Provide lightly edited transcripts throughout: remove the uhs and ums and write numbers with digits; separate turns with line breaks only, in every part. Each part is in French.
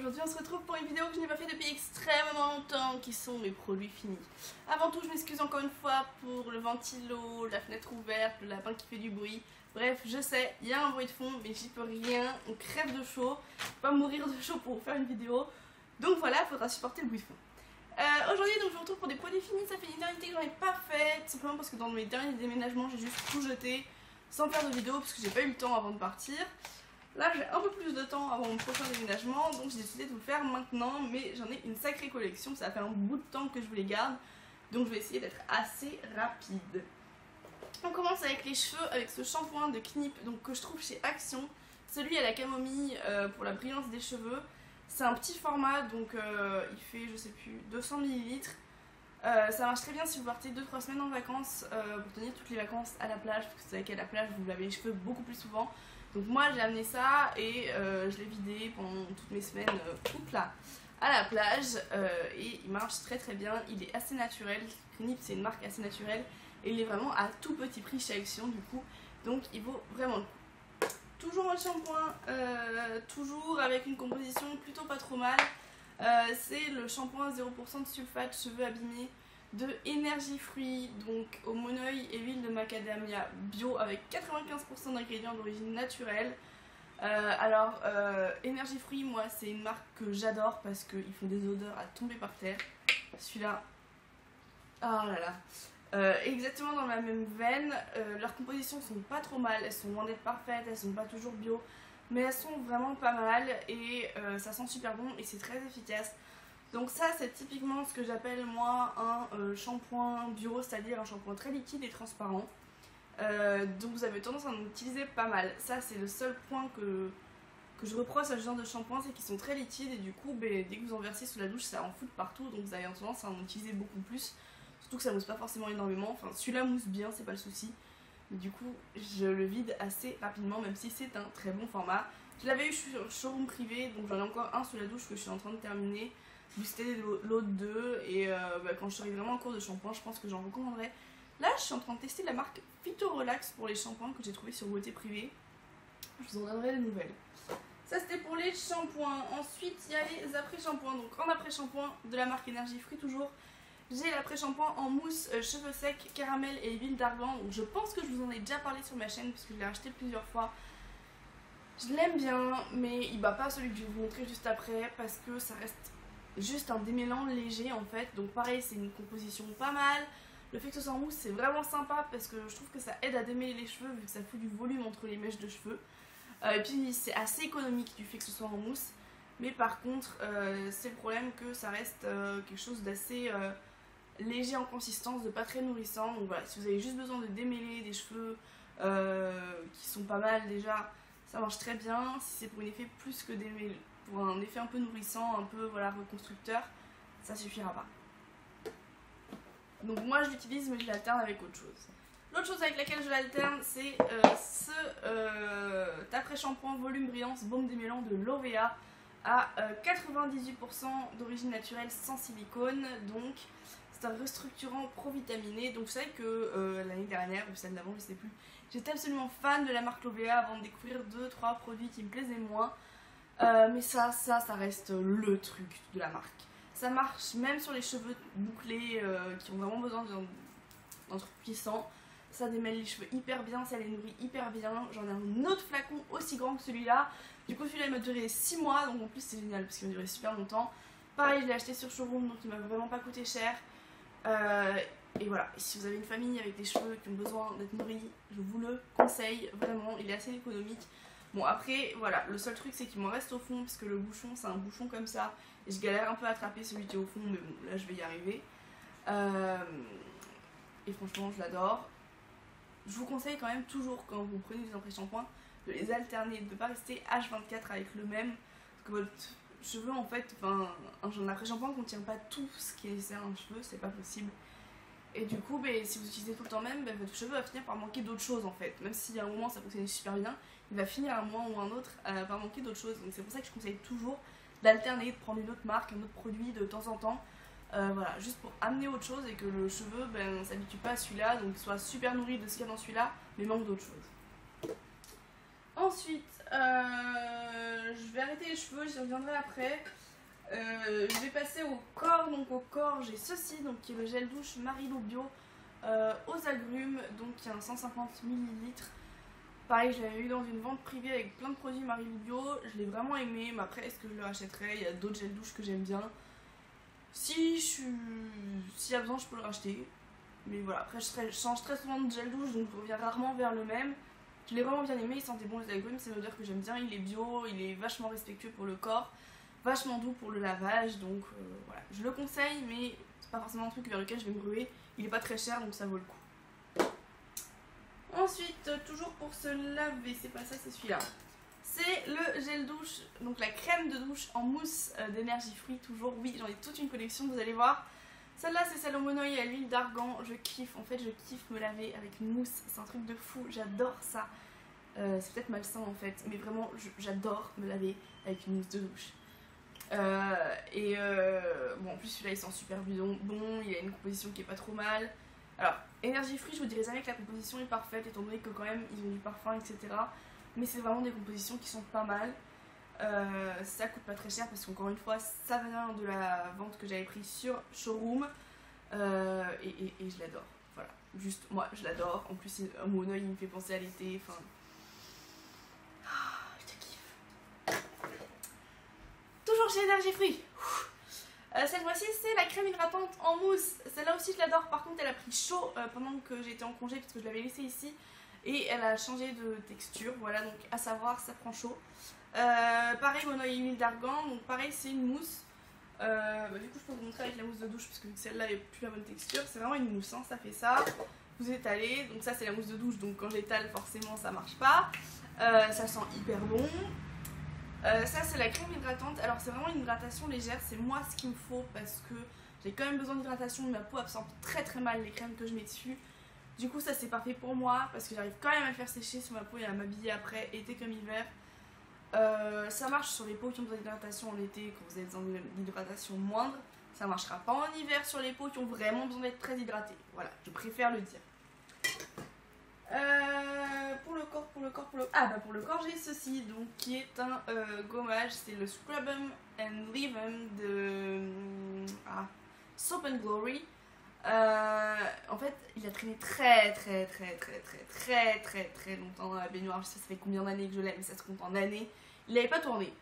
aujourd'hui on se retrouve pour une vidéo que je n'ai pas fait depuis extrêmement longtemps, qui sont mes produits finis. Avant tout, je m'excuse encore une fois pour le ventilo, la fenêtre ouverte, le lapin qui fait du bruit. Bref, je sais, il y a un bruit de fond, mais j'y peux rien, on crève de chaud, je peux pas mourir de chaud pour faire une vidéo. Donc voilà, il faudra supporter le bruit de fond. Aujourd'hui, donc, je vous retrouve pour des produits finis. Ça fait une éternité que j'en ai pas fait, simplement parce que dans mes derniers déménagements, j'ai juste tout jeté sans faire de vidéo parce que j'ai pas eu le temps avant de partir. Là, j'ai un peu plus de temps avant mon prochain déménagement, donc j'ai décidé de vous le faire maintenant, mais j'en ai une sacrée collection, ça fait un bout de temps que je vous les garde, donc je vais essayer d'être assez rapide. On commence avec les cheveux, avec ce shampoing de Knip, donc que je trouve chez Action, celui à la camomille pour la brillance des cheveux. C'est un petit format, donc il fait, je sais plus, 200 ml. Ça marche très bien si vous partez 2-3 semaines en vacances pour tenir toutes les vacances à la plage, parce que c'est vrai qu'à la plage vous lavez les cheveux beaucoup plus souvent. Donc moi j'ai amené ça et je l'ai vidé pendant toutes mes semaines à la plage et il marche très très bien, il est assez naturel. Knip c'est une marque assez naturelle et il est vraiment à tout petit prix chez Action du coup, donc il vaut vraiment le coup. Toujours un shampoing, toujours avec une composition plutôt pas trop mal. C'est le shampoing 0% de sulfate cheveux abîmés de Énergie Fruits, donc au monoeil et huile de macadamia bio avec 95% d'ingrédients d'origine naturelle. Énergie Fruits, moi c'est une marque que j'adore parce qu'ils font des odeurs à tomber par terre. Celui-là, oh là là, exactement dans la même veine. Leurs compositions sont pas trop mal, elles sont loin d'être parfaites, elles sont pas toujours bio, mais elles sont vraiment pas mal et ça sent super bon et c'est très efficace. Donc ça c'est typiquement ce que j'appelle moi un shampoing bio, c'est-à-dire un shampoing très liquide et transparent. Donc vous avez tendance à en utiliser pas mal. Ça c'est le seul point que je reproche à ce genre de shampoing, c'est qu'ils sont très liquides et du coup dès que vous en versez sous la douche ça en fout partout, donc vous avez tendance à en utiliser beaucoup plus. Surtout que ça mousse pas forcément énormément, enfin celui-là mousse bien, c'est pas le souci. Mais du coup je le vide assez rapidement même si c'est un très bon format. Je l'avais eu sur showroom privé, donc j'en ai encore un sous la douche que je suis en train de terminer. C'était l'autre 2 et quand je serai vraiment en cours de shampoing, je pense que j'en recommanderais. Là, je suis en train de tester la marque Phyto Relax pour les shampoings que j'ai trouvé sur Beauté Privée. Je vous en donnerai des nouvelles. Ça, c'était pour les shampoings. Ensuite, il y a les après-shampoings. Donc, en après-shampoing de la marque Énergie Fruits, toujours, j'ai l'après-shampoing en mousse cheveux secs, caramel et huile d'argan. Donc, je pense que je vous en ai déjà parlé sur ma chaîne parce que je l'ai acheté plusieurs fois. Je l'aime bien, mais il bat pas celui que je vais vous montrer juste après parce que ça reste juste un démêlant léger en fait. Donc pareil, c'est une composition pas mal. Le fait que ce soit en mousse c'est vraiment sympa parce que je trouve que ça aide à démêler les cheveux vu que ça fout du volume entre les mèches de cheveux. Et puis c'est assez économique du fait que ce soit en mousse. Mais par contre c'est le problème que ça reste quelque chose d'assez léger en consistance, de pas très nourrissant. Donc voilà, si vous avez juste besoin de démêler des cheveux qui sont pas mal déjà, ça marche très bien. Si c'est pour un effet plus que démêler, pour un effet un peu nourrissant, un peu voilà, reconstructeur, ça suffira pas. Donc moi je l'utilise mais je l'alterne avec autre chose. L'autre chose avec laquelle je l'alterne c'est ce après-shampoing volume brillance baume démêlant de Lovea à 98% d'origine naturelle sans silicone. Donc c'est un restructurant pro-vitaminé. Donc vous savez que l'année dernière ou celle d'avant je sais plus, j'étais absolument fan de la marque Lovea avant de découvrir 2-3 produits qui me plaisaient moins. Mais ça reste le truc de la marque. Ça marche même sur les cheveux bouclés qui ont vraiment besoin d'un truc puissant. Ça démêle les cheveux hyper bien, ça les nourrit hyper bien. J'en ai un autre flacon aussi grand que celui-là. Du coup celui-là il m'a duré 6 mois, donc en plus c'est génial parce qu'il m'a duré super longtemps. Pareil, je l'ai acheté sur showroom, donc il m'a vraiment pas coûté cher. Et voilà, et si vous avez une famille avec des cheveux qui ont besoin d'être nourris, je vous le conseille vraiment, il est assez économique. Bon après voilà, le seul truc c'est qu'il m'en reste au fond parce que le bouchon c'est un bouchon comme ça et je galère un peu à attraper celui qui est au fond, mais bon là je vais y arriver. Et franchement je l'adore. Je vous conseille quand même toujours quand vous prenez des après-shampoings de les alterner, de ne pas rester H24 avec le même parce que votre cheveu en fait, enfin un après-shampoing contient pas tout ce qui est nécessaire à un cheveu, c'est pas possible. Et du coup, si vous utilisez tout le temps même, votre cheveu va finir par manquer d'autres choses en fait. Même si à un moment ça fonctionne super bien, il va finir à un moment ou à un autre par manquer d'autres choses. Donc c'est pour ça que je conseille toujours d'alterner, de prendre une autre marque, un autre produit de temps en temps. Voilà, juste pour amener autre chose et que le cheveu ne s'habitue pas à celui-là, donc soit super nourri de ce qu'il y a dans celui-là, mais manque d'autres choses. Ensuite, je vais arrêter les cheveux, j'y reviendrai après. Je vais passer au corps. Donc au corps j'ai ceci, donc qui est le gel douche Marilo Bio aux agrumes, donc qui est un 150 ml. Pareil, je l'avais eu dans une vente privée avec plein de produits Marilo Bio, je l'ai vraiment aimé, mais après est-ce que je le rachèterai? Il y a d'autres gels douche que j'aime bien. S'il y a besoin je peux le racheter. Mais voilà, après je change très souvent de gel douche, donc je reviens rarement vers le même. Je l'ai vraiment bien aimé, il sentait bon les agrumes, c'est l'odeur que j'aime bien, il est bio, il est vachement respectueux pour le corps, vachement doux pour le lavage, donc voilà. Je le conseille, mais c'est pas forcément un truc vers lequel je vais me ruer, il est pas très cher, donc ça vaut le coup. Ensuite, toujours pour se laver, c'est pas ça, c'est celui-là. C'est le gel douche, donc la crème de douche en mousse d'énergie fruit, toujours, oui, j'en ai toute une collection, vous allez voir. Celle-là c'est Salomonoï à l'huile d'argan, je kiffe, en fait je kiffe me laver avec une mousse, c'est un truc de fou, j'adore ça. C'est peut-être malsain en fait, mais vraiment j'adore me laver avec une mousse de douche. Bon en plus celui-là il sent super bon, il a une composition qui est pas trop mal. Alors énergie fruit, je vous dirais jamais que la composition est parfaite étant donné que quand même ils ont du parfum etc. Mais c'est vraiment des compositions qui sont pas mal. Ça coûte pas très cher parce qu'encore une fois ça vient de la vente que j'avais pris sur Showroom et je l'adore, voilà, juste moi je l'adore, en plus mon oeil il me fait penser à l'été, enfin je te kiffe. Toujours chez Énergie Fruit. Cette fois-ci c'est la crème hydratante en mousse, celle-là aussi je l'adore, par contre elle a pris chaud pendant que j'étais en congé parce que je l'avais laissée ici et elle a changé de texture, voilà, donc à savoir ça prend chaud. Pareil, mon oeil huile d'argan, donc pareil c'est une mousse. Du coup je peux vous montrer avec la mousse de douche parce que celle-là est plus la bonne texture. C'est vraiment une mousse, hein, ça fait ça. Vous étalez, donc ça c'est la mousse de douche, donc quand j'étale forcément ça marche pas. Ça sent hyper bon. Ça c'est la crème hydratante, alors c'est vraiment une hydratation légère, c'est moi ce qu'il me faut parce que j'ai quand même besoin d'hydratation, ma peau absorbe très très mal les crèmes que je mets dessus. Du coup ça c'est parfait pour moi parce que j'arrive quand même à le faire sécher sur ma peau et à m'habiller après, été comme hiver. Ça marche sur les peaux qui ont besoin d'hydratation en été quand vous avez besoin d'hydratation moindre. Ça marchera pas en hiver sur les peaux qui ont vraiment besoin d'être très hydratées. Voilà, je préfère le dire. Pour le corps, j'ai ceci, donc qui est un gommage, c'est le Scrub 'em and Leave 'em de Soap and Glory. En fait, il a traîné très longtemps dans la baignoire. Je sais ça fait combien d'années que je l'aime, mais ça se compte en années. Il n'avait pas tourné.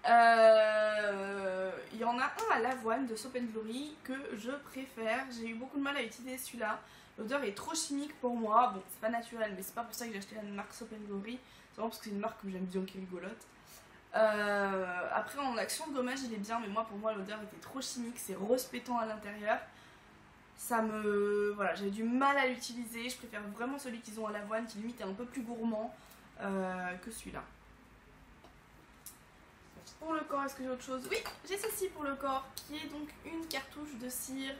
Il y en a un à l'avoine de Soap and Glory que je préfère. J'ai eu beaucoup de mal à utiliser celui-là. L'odeur est trop chimique pour moi. Bon, c'est pas naturel, mais c'est pas pour ça que j'ai acheté la marque Soap and Glory. C'est vraiment parce que c'est une marque que j'aime bien, qui est rigolote. Après en action de gommage il est bien, mais moi pour moi l'odeur était trop chimique, c'est rose pétant à l'intérieur. Voilà, j'avais du mal à l'utiliser. Je préfère vraiment celui qu'ils ont à l'avoine qui limite est un peu plus gourmand que celui-là. Pour le corps, est-ce que j'ai autre chose? Oui, j'ai ceci pour le corps, qui est donc une cartouche de cire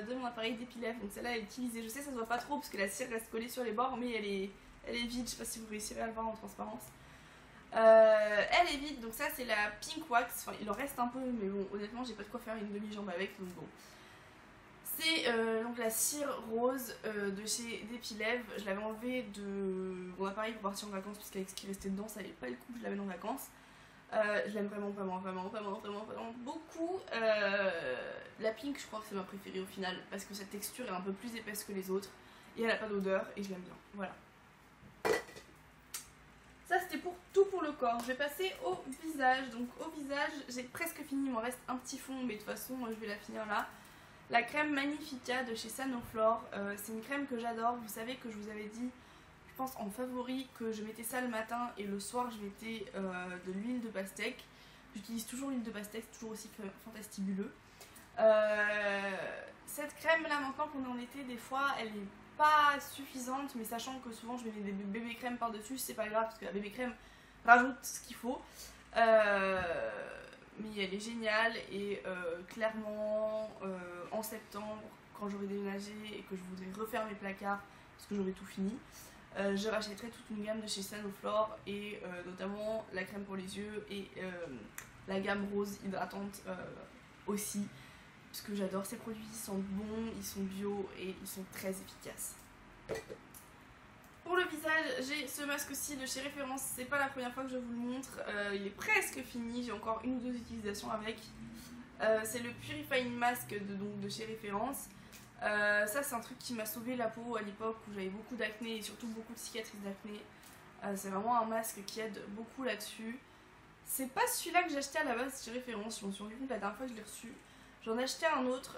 de mon appareil d'épilèvre. Donc celle-là elle est utilisée, je sais ça se voit pas trop parce que la cire reste collée sur les bords, mais elle est vide, je sais pas si vous réussirez à le voir en transparence. Elle est vide, donc ça c'est la Pink Wax, enfin il en reste un peu, mais bon honnêtement j'ai pas de quoi faire une demi-jambe avec, donc bon. C'est donc la cire rose de chez Dépilèvre. Je l'avais enlevée de mon appareil pour partir en vacances, puisqu'avec ce qui restait dedans ça allait pas le coup que je l'amène en vacances. Je l'aime vraiment beaucoup. La Pink je crois que c'est ma préférée au final, parce que sa texture est un peu plus épaisse que les autres, et elle a pas d'odeur, et je l'aime bien, voilà. Ça c'était pour tout pour le corps. Je vais passer au visage. Donc au visage j'ai presque fini, il m'en reste un petit fond mais de toute façon je vais la finir là. La crème Magnifica de chez Sanoflore, c'est une crème que j'adore. Vous savez que je vous avais dit, je pense en favori, que je mettais ça le matin et le soir je mettais de l'huile de pastèque. J'utilise toujours l'huile de pastèque, c'est toujours aussi fantastibuleux. Cette crème là maintenant qu'on est en été, des fois elle est pas suffisante, mais sachant que souvent je mets des bébé crème par dessus, c'est pas grave parce que la bébé crème rajoute ce qu'il faut. Mais elle est géniale et clairement en septembre, quand j'aurai déménagé et que je voudrais refaire mes placards parce que j'aurai tout fini, je rachèterai toute une gamme de chez Sanoflore et notamment la crème pour les yeux et la gamme rose hydratante aussi. Parce que j'adore ces produits, ils sont bons, ils sont bio et ils sont très efficaces. Pour le visage, j'ai ce masque-ci de chez Référence, c'est pas la première fois que je vous le montre, il est presque fini, j'ai encore une ou deux utilisations avec. C'est le Purifying Mask de chez Référence. Ça c'est un truc qui m'a sauvé la peau à l'époque où j'avais beaucoup d'acné et surtout beaucoup de cicatrices d'acné. C'est vraiment un masque qui aide beaucoup là-dessus. C'est pas celui-là que j'ai acheté à la base chez Référence, je m'en suis rendu compte la dernière fois que je l'ai reçu. J'en ai acheté un autre,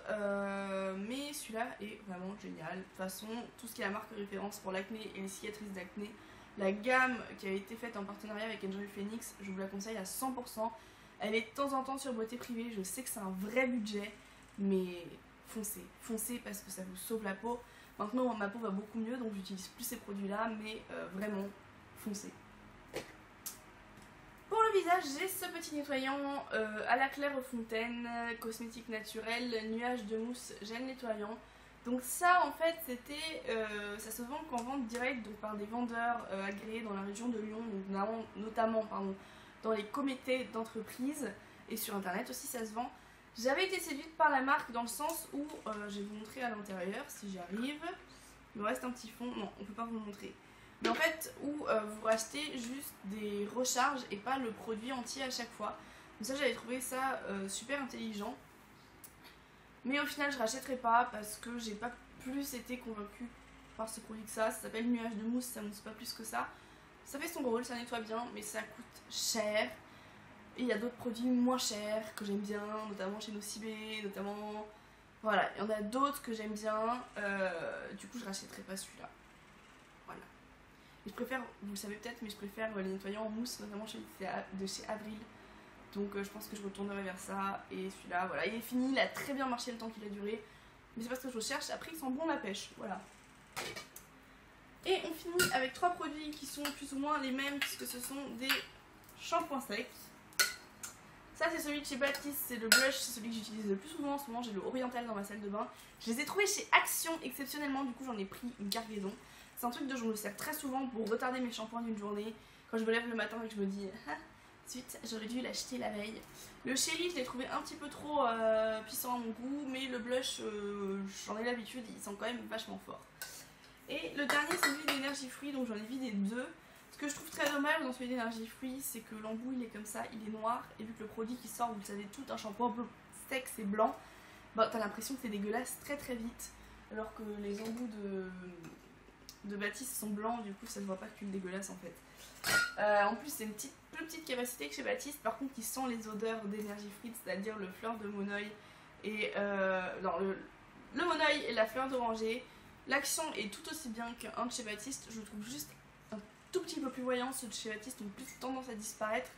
mais celui-là est vraiment génial. De toute façon, tout ce qui est la marque Référence pour l'acné et les cicatrices d'acné, la gamme qui a été faite en partenariat avec Enjoy Phoenix, je vous la conseille à 100%. Elle est de temps en temps sur Beauté Privée, je sais que c'est un vrai budget, mais foncez, foncez parce que ça vous sauve la peau. Maintenant ma peau va beaucoup mieux donc j'utilise plus ces produits là, mais vraiment foncez. Pour le visage, j'ai ce petit nettoyant à la claire fontaine, cosmétique naturelle, nuage de mousse, gel nettoyant. Donc ça en fait c'était, ça se vend qu'en vente directe donc par des vendeurs agréés dans la région de Lyon, donc notamment dans les comités d'entreprise et sur internet aussi ça se vend. J'avais été séduite par la marque dans le sens où, je vais vous montrer à l'intérieur si j'y arrive, il me reste un petit fond, non on peut pas vous le montrer. Mais en fait où vous rachetez juste des recharges et pas le produit entier à chaque fois. Donc ça j'avais trouvé ça super intelligent. Mais au final je rachèterai pas parce que j'ai pas plus été convaincue par ce produit que ça. Ça s'appelle nuage de mousse, ça mousse pas plus que ça. Ça fait son rôle, ça nettoie bien, mais ça coûte cher. Et il y a d'autres produits moins chers que j'aime bien, notamment chez Nocibé, notamment... Voilà, il y en a d'autres que j'aime bien, du coup je rachèterai pas celui-là. Voilà. Et je préfère, vous le savez peut-être, mais je préfère les nettoyants en mousse, notamment de chez Avril. Donc je pense que je retournerai vers ça. Et celui-là, voilà, il est fini, il a très bien marché le temps qu'il a duré. Mais c'est pas ce que je recherche, après il sent bon la pêche, voilà. Et on finit avec 3 produits qui sont plus ou moins les mêmes puisque ce sont des shampoings secs. Ça c'est celui de chez Baptiste, c'est le blush, c'est celui que j'utilise le plus souvent en ce moment, j'ai le Oriental dans ma salle de bain. Je les ai trouvés chez Action exceptionnellement, du coup j'en ai pris une cargaison. C'est un truc dont je me sers très souvent pour retarder mes shampoings d'une journée. Quand je me lève le matin et que je me dis ah, suite j'aurais dû l'acheter la veille. Le Chéri je l'ai trouvé un petit peu trop puissant à mon goût, mais le blush j'en ai l'habitude, il sent quand même vachement fort. Et le dernier c'est celui d'énergie fruit, donc j'en ai vidé 2. Ce que je trouve très dommage dans celui d'énergie fruit, c'est que l'embout il est comme ça, il est noir, et vu que le produit qui sort, vous le savez tout, un shampoing sec c'est blanc, bah t'as l'impression que c'est dégueulasse très très vite, alors que les embouts de Baptiste sont blancs, du coup ça ne voit pas que tu le dégueulasses en fait. En plus c'est une plus petite capacité que chez Baptiste, par contre il sent les odeurs d'énergie fruit, c'est-à-dire le fleur de monoeil et le monoeil et la fleur d'oranger. L'action est tout aussi bien qu'un de chez Baptiste, je trouve juste un tout petit peu plus voyant. Ceux de chez Baptiste ont plus tendance à disparaître.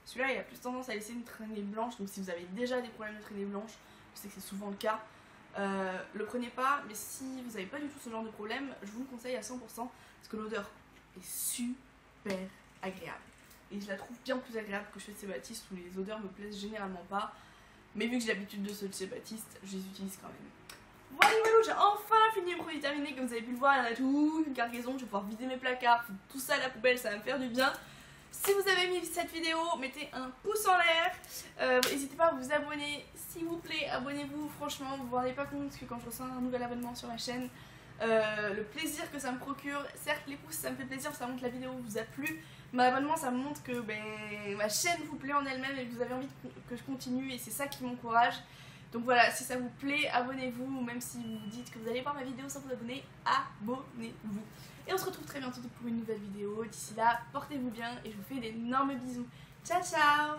Celui-là il a plus tendance à laisser une traînée blanche, donc si vous avez déjà des problèmes de traînée blanche, je sais que c'est souvent le cas, le prenez pas, mais si vous n'avez pas du tout ce genre de problème, je vous le conseille à 100% parce que l'odeur est super agréable. Et je la trouve bien plus agréable que chez Baptiste où les odeurs me plaisent généralement pas. Mais vu que j'ai l'habitude de ceux de chez Baptiste, je les utilise quand même. Voilà, j'ai enfin fini mes produits terminés, comme vous avez pu le voir, il y en a tout, une cargaison, je vais pouvoir vider mes placards, tout ça à la poubelle, ça va me faire du bien. Si vous avez aimé cette vidéo, mettez un pouce en l'air, n'hésitez pas à vous abonner, s'il vous plaît, abonnez-vous, franchement, vous ne vous rendez pas compte que quand je reçois un nouvel abonnement sur la chaîne, le plaisir que ça me procure, certes les pouces ça me fait plaisir, ça montre que la vidéo vous a plu, mais l'abonnement ça me montre que ma chaîne vous plaît en elle-même et que vous avez envie que je continue et c'est ça qui m'encourage. Donc voilà, si ça vous plaît, abonnez-vous, ou même si vous vous dites que vous allez voir ma vidéo sans vous abonner, abonnez-vous. Et on se retrouve très bientôt pour une nouvelle vidéo. D'ici là, portez-vous bien et je vous fais d'énormes bisous. Ciao ciao!